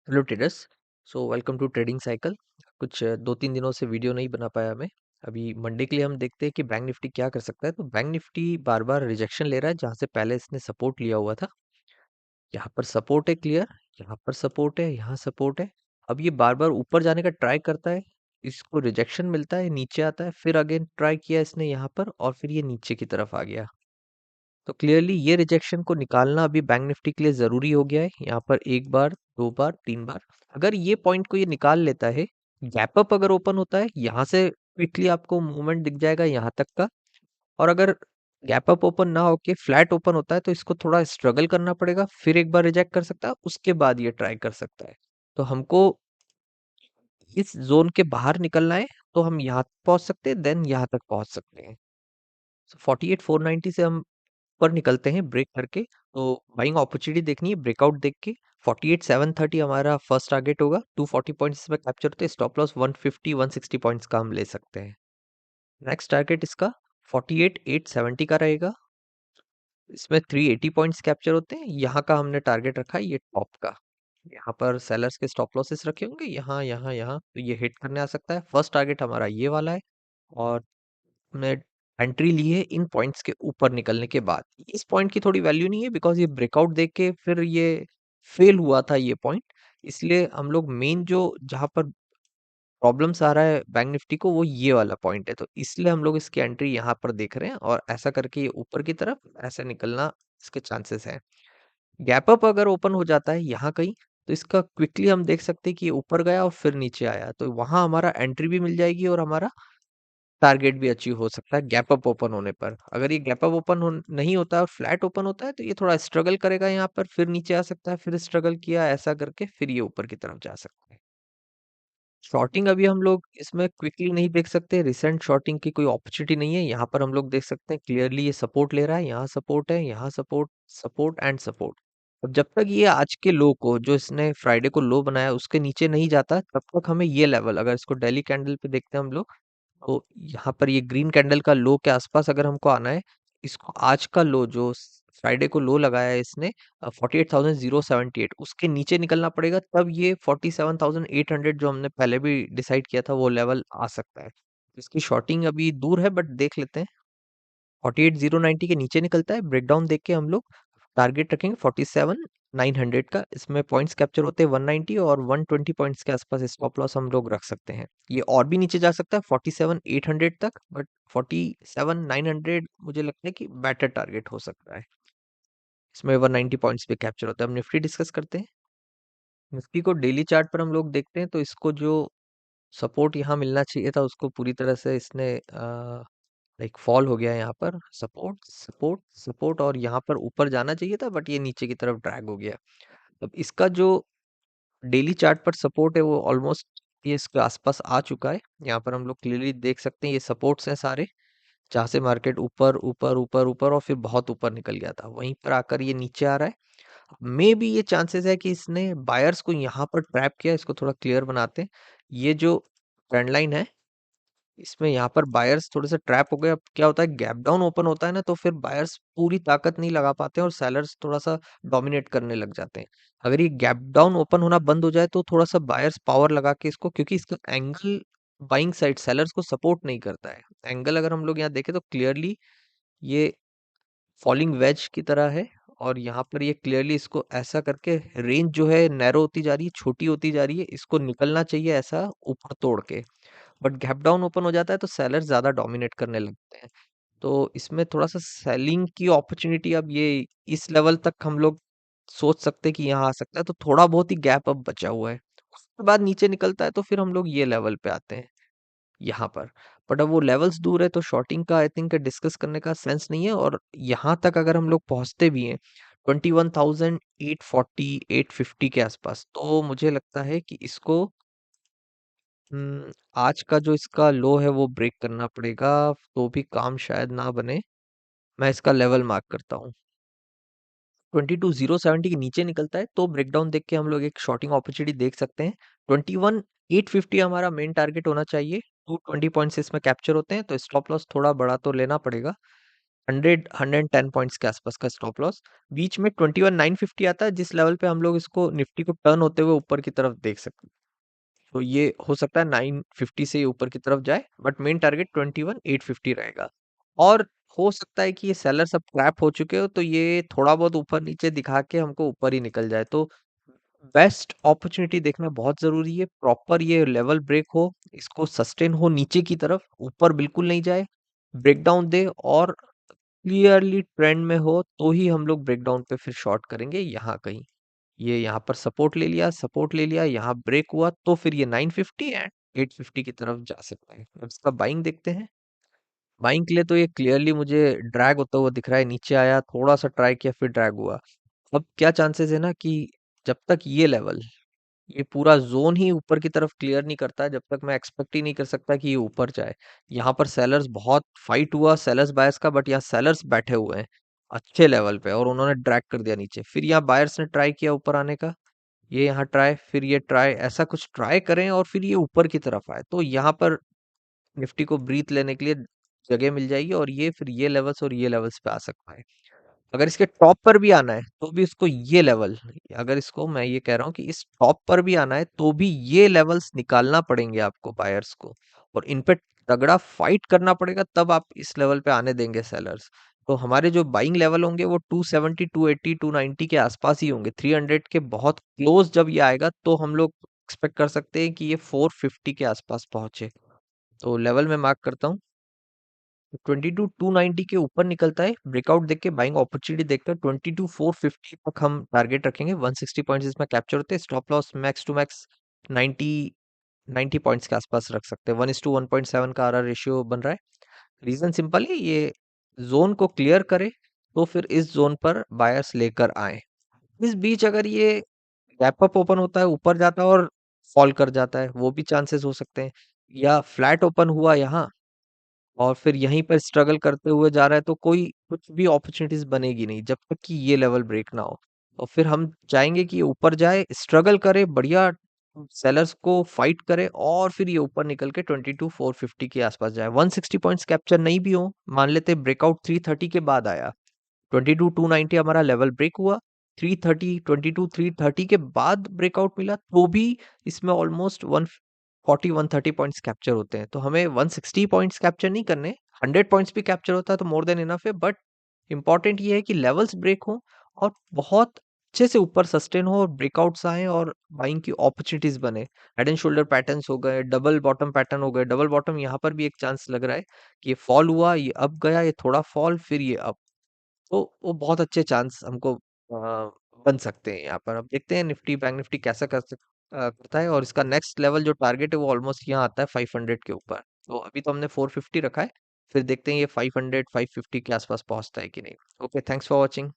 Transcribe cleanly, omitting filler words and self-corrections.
Hello traders. Welcome to trading cycle. कुछ 2-3 दिनों से वीडियो नहीं बना पाया मैं। अभी मंडे के लिए हम देखते हैं कि बैंक निफ्टी क्या कर सकता है। तो बैंक निफ्टी बार बार रिजेक्शन ले रहा है, जहां से पहले इसने सपोर्ट लिया हुआ था। यहाँ पर सपोर्ट है क्लियर, यहाँ पर सपोर्ट है, यहाँ सपोर्ट है। अब ये बार बार ऊपर जाने का ट्राई करता है, इसको रिजेक्शन मिलता है, नीचे आता है, फिर अगेन ट्राई किया इसने यहाँ पर और फिर ये नीचे की तरफ आ गया। तो क्लियरली ये रिजेक्शन को निकालना अभी बैंक निफ्टी के लिए जरूरी हो गया है। यहाँ पर एक बार, दो बार, तीन बार, अगर ये पॉइंट को ये निकाल लेता है, गैप अप अगर ओपन होता है, यहाँ से क्विकली आपको मूवमेंट दिख जाएगा यहाँ तक का। और अगर गैप अप ओपन ना होके फ्लैट ओपन होता है तो इसको थोड़ा स्ट्रगल करना पड़ेगा, फिर एक बार रिजेक्ट कर सकता है, उसके बाद ये ट्राई कर सकता है। तो हमको इस जोन के बाहर निकलना है, तो हम यहाँ पहुंच सकते हैं, देन यहाँ तक पहुंच सकते हैं। 48,490 से हम ऊपर निकलते हैं ब्रेक करके। तो बाइंग अपॉर्चुनिटी देखनी है ब्रेकआउट देख के। 48,730 हमारा फर्स्ट टारगेट होगा। 240 पॉइंट्स इसमें कैप्चर होते हैं। स्टॉप लॉस 150 160 पॉइंट्स का हम ले सकते हैं। नेक्स्ट टारगेट इसका 48,870 का रहेगा। इसमें 380 पॉइंट्स कैप्चर होते हैं। यहाँ का हमने टारगेट रखा है ये टॉप का। यहाँ पर सेलर्स के स्टॉप लॉसेस रखे होंगे, यहाँ यहाँ यहाँ, तो ये हिट करने आ सकता है। फर्स्ट टारगेट हमारा ये वाला है। और हमने एंट्री ली है इन पॉइंट्स के ऊपर निकलने के बाद। इस पॉइंट की थोड़ी वैल्यू नहीं है, बिकॉज ये ब्रेकआउट देख के फिर ये फेल हुआ था ये पॉइंट। इसलिए हम लोग मेन जो जहां पर प्रॉब्लम्स आ रहा है बैंक निफ्टी को, वो ये वाला पॉइंट है। तो इसलिए हम लोग इसकी एंट्री यहाँ पर देख रहे हैं और ऐसा करके ये ऊपर की तरफ ऐसे निकलना इसके चांसेस हैं। गैप अप अगर ओपन हो जाता है यहाँ कहीं, तो इसका क्विकली हम देख सकते हैं कि ये ऊपर गया और फिर नीचे आया, तो वहां हमारा एंट्री भी मिल जाएगी और हमारा टारगेट भी अचीव हो सकता है गैप अप ओपन होने पर। अगर ये गैप अप ओपन नहीं होता है और फ्लैट ओपन होता है, तो ये थोड़ा स्ट्रगल करेगा यहाँ पर, फिर नीचे आ सकता है, फिर स्ट्रगल किया ऐसा करके फिर ये ऊपर की तरफ जा सकता है। शॉर्टिंग अभी हम लोग इसमें क्विकली नहीं देख सकते, रिसेंट शॉर्टिंग की कोई अपॉर्चुनिटी नहीं है। यहाँ पर हम लोग देख सकते हैं क्लियरली ये सपोर्ट ले रहा है, यहाँ सपोर्ट है, यहाँ सपोर्ट, सपोर्ट एंड सपोर्ट। अब जब तक ये आज के लो को, जो इसने फ्राइडे को लो बनाया, उसके नीचे नहीं जाता, तब तक हमें ये लेवल, अगर इसको डेली कैंडल पे देखते हैं हम लोग, तो यहाँ पर ये ग्रीन कैंडल का लो के आसपास अगर हमको आना है, इसको आज का लो जो फ्राइडे को लो लगाया है इसने 48,078, उसके नीचे निकलना पड़ेगा, तब ये 47,800 जो हमने पहले भी डिसाइड किया था वो लेवल आ सकता है। इसकी शॉर्टिंग अभी दूर है, बट देख लेते हैं। 48,090 के नीचे निकलता है, ब्रेकडाउन देख के हम लोग टारगेट रखेंगे 47,900 का। इसमें पॉइंट्स कैप्चर होते हैं 190 और 120 पॉइंट्स के आसपास स्टॉप लॉस हम लोग रख सकते हैं। ये और भी नीचे जा सकता है 47,800 तक, बट 47,900 मुझे लगता है कि बेटर टारगेट हो सकता है। इसमें 190 पॉइंट्स पे कैप्चर होता है। हम निफ्टी डिस्कस करते हैं। निफ्टी को डेली चार्ट पर हम लोग देखते हैं, तो इसको जो सपोर्ट यहाँ मिलना चाहिए था, उसको पूरी तरह से इसने लाइक फॉल हो गया है। यहाँ पर सपोर्ट सपोर्ट सपोर्ट और यहाँ पर ऊपर जाना चाहिए था, बट ये नीचे की तरफ ड्रैग हो गया। अब इसका जो डेली चार्ट पर सपोर्ट है वो ऑलमोस्ट ये इसके आसपास आ चुका है। यहाँ पर हम लोग क्लियरली देख सकते हैं ये सपोर्ट्स हैं सारे, जहाँ से मार्केट ऊपर ऊपर ऊपर ऊपर और फिर बहुत ऊपर निकल गया था, वहीं पर आकर ये नीचे आ रहा है। मे भी ये चांसेस है कि इसने बायर्स को यहाँ पर ट्रैप किया। इसको थोड़ा क्लियर बनाते हैं। ये जो ट्रेंड लाइन है, इसमें यहाँ पर बायर्स थोड़े से ट्रैप हो गए। अब क्या होता है, गैप डाउन ओपन होता है ना, तो फिर बायर्स पूरी ताकत नहीं लगा पाते हैं और सेलर्स थोड़ा सा डोमिनेट करने लग जाते हैं। अगर ये गैप डाउन ओपन होना बंद हो जाए, तो थोड़ा सा बायर्स पावर लगा के इसको, क्योंकि इसका एंगल बाइंग साइड सेलर्स को सपोर्ट नहीं करता है। एंगल अगर हम लोग यहाँ देखें तो क्लियरली ये फॉलिंग वेज की तरह है। और यहाँ पर ये क्लियरली इसको ऐसा करके रेंज जो है नैरो होती जा रही है, छोटी होती जा रही है, इसको निकलना चाहिए ऐसा ऊपर तोड़ के। बट गैप डाउन ओपन हो जाता है तो सेलर ज्यादा डोमिनेट करने लगते हैं। तो इसमें थोड़ा सा सेलिंग की अपॉर्चुनिटी, अब ये इस लेवल तक हम लोग सोच सकते हैं कि यहाँ आ सकता है, तो थोड़ा बहुत ही गैप अब बचा हुआ है। उसके बाद नीचे निकलता है तो फिर हम लोग ये लेवल पे आते हैं यहाँ पर। बट अब वो लेवल्स दूर है, तो शॉर्टिंग का आई थिंक डिस्कस करने का सेंस नहीं है। और यहाँ तक अगर हम लोग पहुंचते भी हैं 21,840 850 के आसपास, तो मुझे लगता है कि इसको आज का जो इसका लो है वो ब्रेक करना पड़ेगा, तो भी काम शायद ना बने। मैं इसका लेवल मार्क करता हूँ। 22,070 के नीचे निकलता है तो ब्रेकडाउन देख के हम लोग एक शॉर्टिंग अपॉर्चुनिटी देख सकते हैं। 21,850 हमारा मेन टारगेट होना चाहिए। 220 पॉइंट्स इसमें कैप्चर होते हैं, तो स्टॉप लॉस थोड़ा बड़ा तो लेना पड़ेगा। 110 पॉइंट्स के आसपास का स्टॉप लॉस। बीच में 21,950 आता है, जिस लेवल पे हम लोग इसको निफ्टी को टर्न होते हुए ऊपर की तरफ देख सकते हैं। तो ये हो सकता है 950 से ये ऊपर की तरफ जाए, बट मेन टारगेट 21,850 रहेगा। और हो सकता है कि ये सेलर्स अब ट्रैप हो चुके हो, तो ये थोड़ा बहुत ऊपर नीचे दिखा के हमको ऊपर ही निकल जाए। तो बेस्ट अपॉर्चुनिटी देखना बहुत जरूरी है। प्रॉपर ये लेवल ब्रेक हो, इसको सस्टेन हो नीचे की तरफ, ऊपर बिल्कुल नहीं जाए, ब्रेकडाउन दे और क्लियरली ट्रेंड में हो, तो ही हम लोग ब्रेकडाउन पे फिर शॉर्ट करेंगे। यहाँ कहीं ये यहाँ पर सपोर्ट ले लिया, यहाँ ब्रेक हुआ तो फिर ये 950 एंड 850 की तरफ जा सकता है। अब इसका बाइंग देखते हैं। बाइंग के लिए तो ये क्लियरली मुझे ड्रैग होता हुआ दिख रहा है, नीचे आया, थोड़ा सा ट्राई किया, फिर ड्रैग हुआ। अब क्या चांसेस है ना कि जब तक ये लेवल, ये पूरा जोन ही ऊपर की तरफ क्लियर नहीं करता है, जब तक मैं एक्सपेक्ट ही नहीं कर सकता कि ये ऊपर जाए। यहाँ पर सेलर्स बहुत फाइट हुआ सेलर्स बायर्स का, बट यहाँ सेलर्स बैठे हुए हैं अच्छे लेवल पे और उन्होंने ड्रैग कर दिया नीचे। फिर यहाँ बायर्स ने ट्राई किया ऊपर आने का, ये यहाँ ट्राई, फिर ये ट्राई, ऐसा कुछ ट्राई करें और फिर ये ऊपर की तरफ आए, तो यहाँ पर निफ्टी को ब्रीथ लेने के लिए जगह मिल जाएगी और ये फिर ये लेवल्स और ये लेवल्स पे आ सकता है। अगर इसके टॉप पर भी आना है तो भी इसको ये लेवल, अगर इसको मैं ये कह रहा हूँ कि इस टॉप पर भी आना है तो भी ये लेवल्स निकालना पड़ेंगे आपको बायर्स को, और इन पे तगड़ा फाइट करना पड़ेगा, तब आप इस लेवल पे आने देंगे सेलर्स। तो हमारे जो बाइंग लेवल होंगे वो 270 280 290 के आसपास ही होंगे। 300 के बहुत क्लोज जब ये आएगा तो हम लोग एक्सपेक्ट कर सकते हैं कि ये 450 के आसपास पहुंचे। तो लेवल में मार्क करता हूँ, 22,290 के ऊपर निकलता है, ब्रेकआउट देख के बाइंग अपॉर्चुनिटी देखकर 22,450 तक हम टारगेट रखेंगे। 160 पॉइंट्स इसमें कैप्चर होते हैं। Stop loss max to max 90 90 points के आसपास रख सकते हैं। 1:1.7 का आरआर रेशियो बन रहा है। रीजन सिंपल है, ये जोन को क्लियर करे तो फिर इस जोन पर बायर्स लेकर आए। इस बीच अगर ये गैप अप ओपन होता है, ऊपर जाता है और फॉल कर जाता है, वो भी चांसेस हो सकते हैं। या फ्लैट ओपन हुआ यहाँ और फिर यहीं पर स्ट्रगल करते हुए जा रहा है, तो कोई कुछ भी अपॉर्चुनिटीज बनेगी नहीं जब तक कि ये लेवल ब्रेक ना हो। और फिर हम चाहेंगे कि ये ऊपर जाए, स्ट्रगल करे बढ़िया, सेलर्स को फाइट करे और फिर ये ऊपर निकल के 22,450 के आसपास जाए। 160 पॉइंट्स कैप्चर नहीं भी हो, मान लेते ब्रेकआउट 330 के बाद आया, 22,290 हमारा लेवल ब्रेक हुआ, 330 22,330 के बाद ब्रेकआउट मिला, तो भी इसमें ऑलमोस्ट 140 130 पॉइंट्स कैप्चर होते हैं। तो हमें 160 पॉइंट्स कैप्चर नहीं करने, 100 पॉइंट्स भी कैप्चर होता है तो मोर देन इनफ है। बट इंपॉर्टेंट ये है कि लेवल्स ब्रेक हो और बहुत अच्छे से ऊपर सस्टेन हो और ब्रेकआउट्स आए और बाइंग की अपॉर्चुनिटीज बने। हेड एंड शोल्डर पैटर्न्स हो गए, डबल बॉटम पैटर्न हो गए। डबल बॉटम यहाँ पर भी एक चांस लग रहा है कि ये फॉल हुआ, ये अप गया, ये थोड़ा फॉल, फिर ये अप, तो वो बहुत अच्छे चांस हमको बन सकते हैं यहाँ पर। अब देखते हैं निफ्टी बैंक निफ्टी कैसा करता है, और इसका नेक्स्ट लेवल जो टारगेट है वो ऑलमोस्ट यहाँ आता है 500 के ऊपर। तो अभी तो हमने 450 रखा है, फिर देखते हैं ये 500 550 के आसपास पहुंचता है कि नहीं। Okay, thanks for watching.